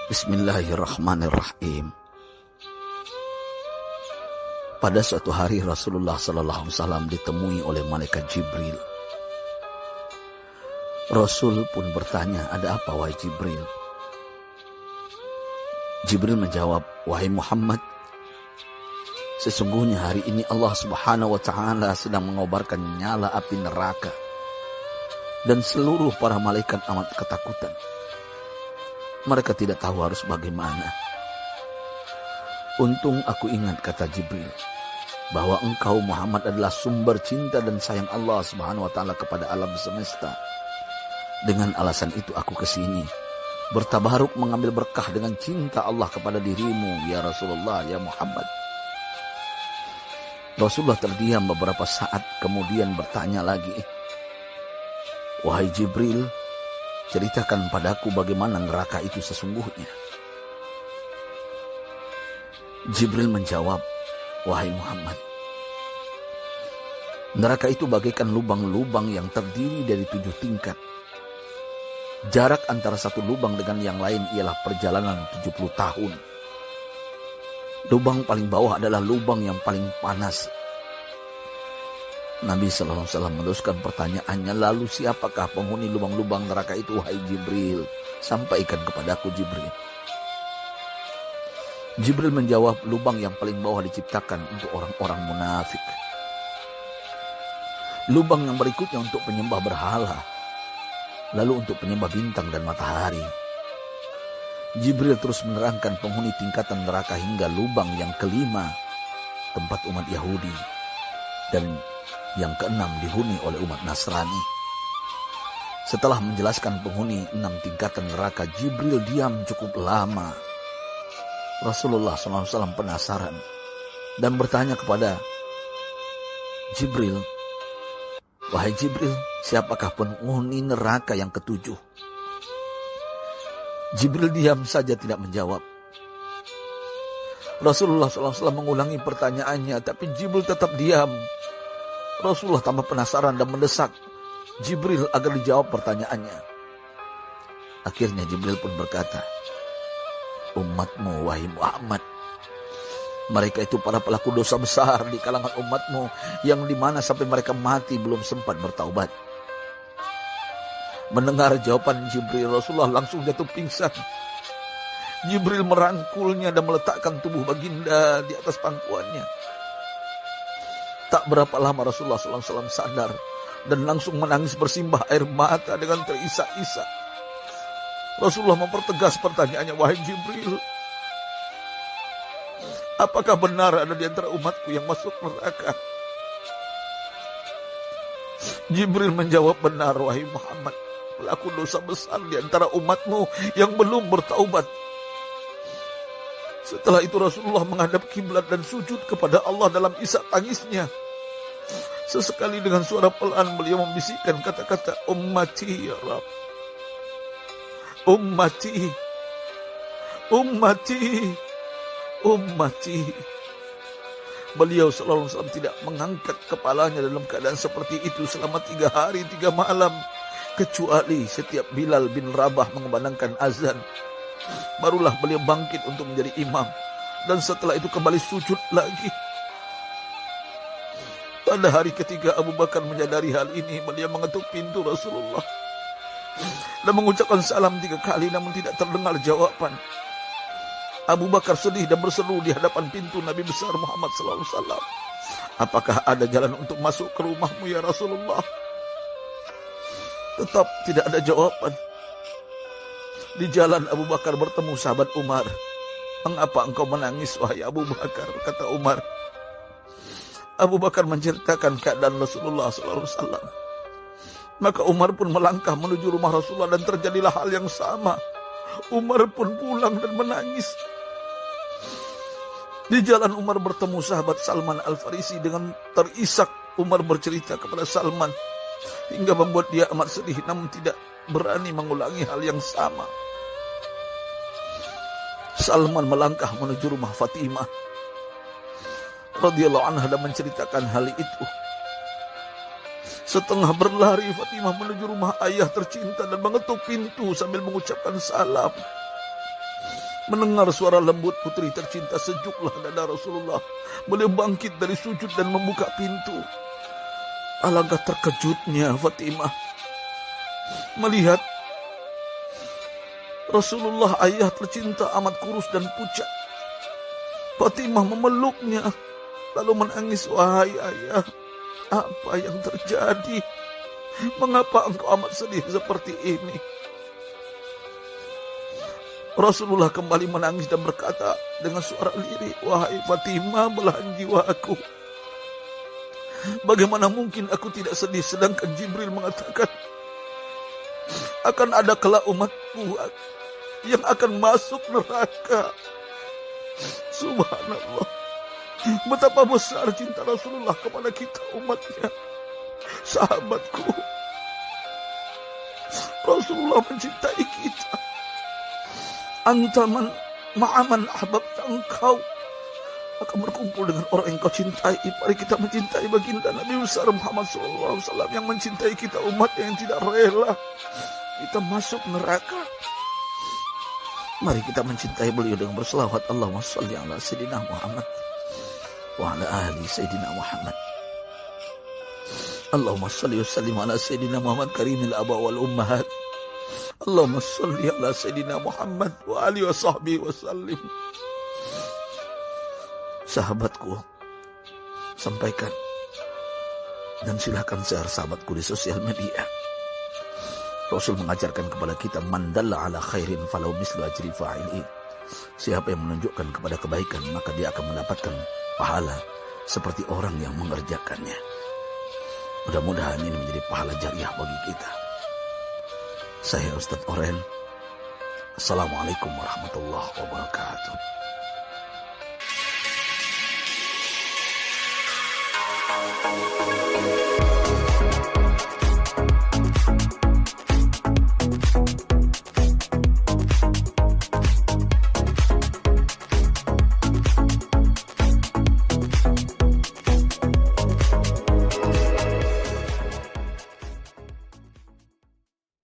Bismillahirrahmanirrahim. Pada suatu hari Rasulullah SAW ditemui oleh malaikat Jibril. Rasul pun bertanya, "Ada apa wahai Jibril?" Jibril menjawab, "Wahai Muhammad, sesungguhnya hari ini Allah Subhanahu wa Ta'ala sedang mengobarkan nyala api neraka, dan seluruh para malaikat amat ketakutan. Mereka tidak tahu harus bagaimana. Untung aku ingat," kata Jibril, "bahwa engkau Muhammad adalah sumber cinta dan sayang Allah Subhanahu wa Ta'ala kepada alam semesta. Dengan alasan itu aku kesini, bertabaruk mengambil berkah dengan cinta Allah kepada dirimu, ya Rasulullah, ya Muhammad." Rasulullah terdiam beberapa saat, kemudian bertanya lagi, "Wahai Jibril, ceritakan padaku bagaimana neraka itu sesungguhnya." Jibril menjawab, "Wahai Muhammad, neraka itu bagaikan lubang-lubang yang terdiri dari 7 tingkat. Jarak antara satu lubang dengan yang lain ialah perjalanan 70 tahun. Lubang paling bawah adalah lubang yang paling panas." Nabi SAW meneruskan pertanyaannya, "Lalu siapakah penghuni lubang-lubang neraka itu, wahai Jibril? Sampaikan kepadaku, Jibril." Jibril menjawab, "Lubang yang paling bawah diciptakan untuk orang-orang munafik. Lubang yang berikutnya untuk penyembah berhala. Lalu untuk penyembah bintang dan matahari." Jibril terus menerangkan penghuni tingkatan neraka hingga lubang yang kelima, tempat umat Yahudi, dan yang keenam dihuni oleh umat Nasrani. Setelah menjelaskan penghuni 6 tingkatan neraka, Jibril diam cukup lama. Rasulullah SAW penasaran dan bertanya kepada Jibril, "Wahai Jibril, siapakah penghuni neraka yang ke-7?" Jibril diam saja tidak menjawab. Rasulullah SAW mengulangi pertanyaannya, tapi Jibril tetap diam. Rasulullah tambah penasaran dan mendesak Jibril agar dijawab pertanyaannya. Akhirnya Jibril pun berkata, "Umatmu, wahai Muhammad, mereka itu para pelaku dosa besar di kalangan umatmu, yang dimana sampai mereka mati belum sempat bertaubat." Mendengar jawaban Jibril, Rasulullah langsung jatuh pingsan. Jibril merangkulnya dan meletakkan tubuh baginda di atas pangkuannya. Tak berapa lama Rasulullah SAW sadar dan langsung menangis bersimbah air mata dengan terisak-isak. Rasulullah mempertegas pertanyaannya, "Wahai Jibril, apakah benar ada di antara umatku yang masuk neraka?" Jibril menjawab, "Benar, wahai Muhammad, pelaku dosa besar di antara umatmu yang belum bertaubat." Setelah itu Rasulullah menghadap kiblat dan sujud kepada Allah dalam isak tangisnya. Sesekali dengan suara pelan beliau membisikkan kata-kata, "Ummati ya Rabb, ummati, ummati, ummati." Beliau SAW tidak mengangkat kepalanya dalam keadaan seperti itu selama 3 hari 3 malam, kecuali setiap Bilal bin Rabah mengumandangkan azan. Barulah beliau bangkit untuk menjadi imam, dan setelah itu kembali sujud lagi. Pada hari ketiga Abu Bakar menyadari hal ini, beliau mengetuk pintu Rasulullah dan mengucapkan salam 3 kali, namun tidak terdengar jawaban. Abu Bakar sedih dan berseru di hadapan pintu Nabi besar Muhammad SAW, "Apakah ada jalan untuk masuk ke rumahmu ya Rasulullah?" Tetap tidak ada jawaban. Di jalan Abu Bakar bertemu sahabat Umar. "Mengapa engkau menangis, wahai Abu Bakar?" kata Umar. Abu Bakar menceritakan keadaan Rasulullah SAW. Maka Umar pun melangkah menuju rumah Rasulullah dan terjadilah hal yang sama. Umar pun pulang dan menangis. Di jalan Umar bertemu sahabat Salman Al-Farisi. Dengan terisak Umar bercerita kepada Salman hingga membuat dia amat sedih, namun tidak berani mengulangi hal yang sama. Salman melangkah menuju rumah Fatimah radhiyallahu anha dan menceritakan hal itu. Setengah berlari Fatimah menuju rumah ayah tercinta dan mengetuk pintu sambil mengucapkan salam. Mendengar suara lembut putri tercinta, sejuklah dada Rasulullah. Beliau bangkit dari sujud dan membuka pintu. Alangkah terkejutnya Fatimah melihat Rasulullah, ayah tercinta, amat kurus dan pucat. Fatimah memeluknya lalu menangis. Wahai ayah, apa yang terjadi? Mengapa engkau amat sedih seperti ini? Rasulullah kembali menangis dan berkata dengan suara lirih, wahai Fatimah, belahan jiwaku, bagaimana mungkin aku tidak sedih sedangkan Jibril mengatakan akan ada kelak umatku yang akan masuk neraka. Subhanallah, betapa besar cinta Rasulullah kepada kita umatnya. Sahabatku, Rasulullah mencintai kita. Antaman ma'aman ahbabta, engkau akan berkumpul dengan orang yang kau cintai. Mari kita mencintai baginda Nabi besar Muhammad SAW yang mencintai kita umat yang tidak rela kita masuk neraka. Mari kita mencintai beliau dengan berselawat, Allahumma sholli ala Sayyidina Muhammad wa ala ahli Sayyidina Muhammad. Allahumma sholli wa sallim ala Sayyidina Muhammad karimil aba wal ummahat. Allahumma sholli ala Sayyidina Muhammad wa alihi wa sahbihi wa sallim. Sahabatku, sampaikan dan silakan share sahabatku di sosial media. Rasul mengajarkan kepada kita, man dalla ala khairin falau mislu ajri fa'ili. Siapa yang menunjukkan kepada kebaikan, maka dia akan mendapatkan pahala seperti orang yang mengerjakannya. Mudah-mudahan ini menjadi pahala jariah bagi kita. Saya Ustadz Oren. Assalamualaikum warahmatullahi wabarakatuh.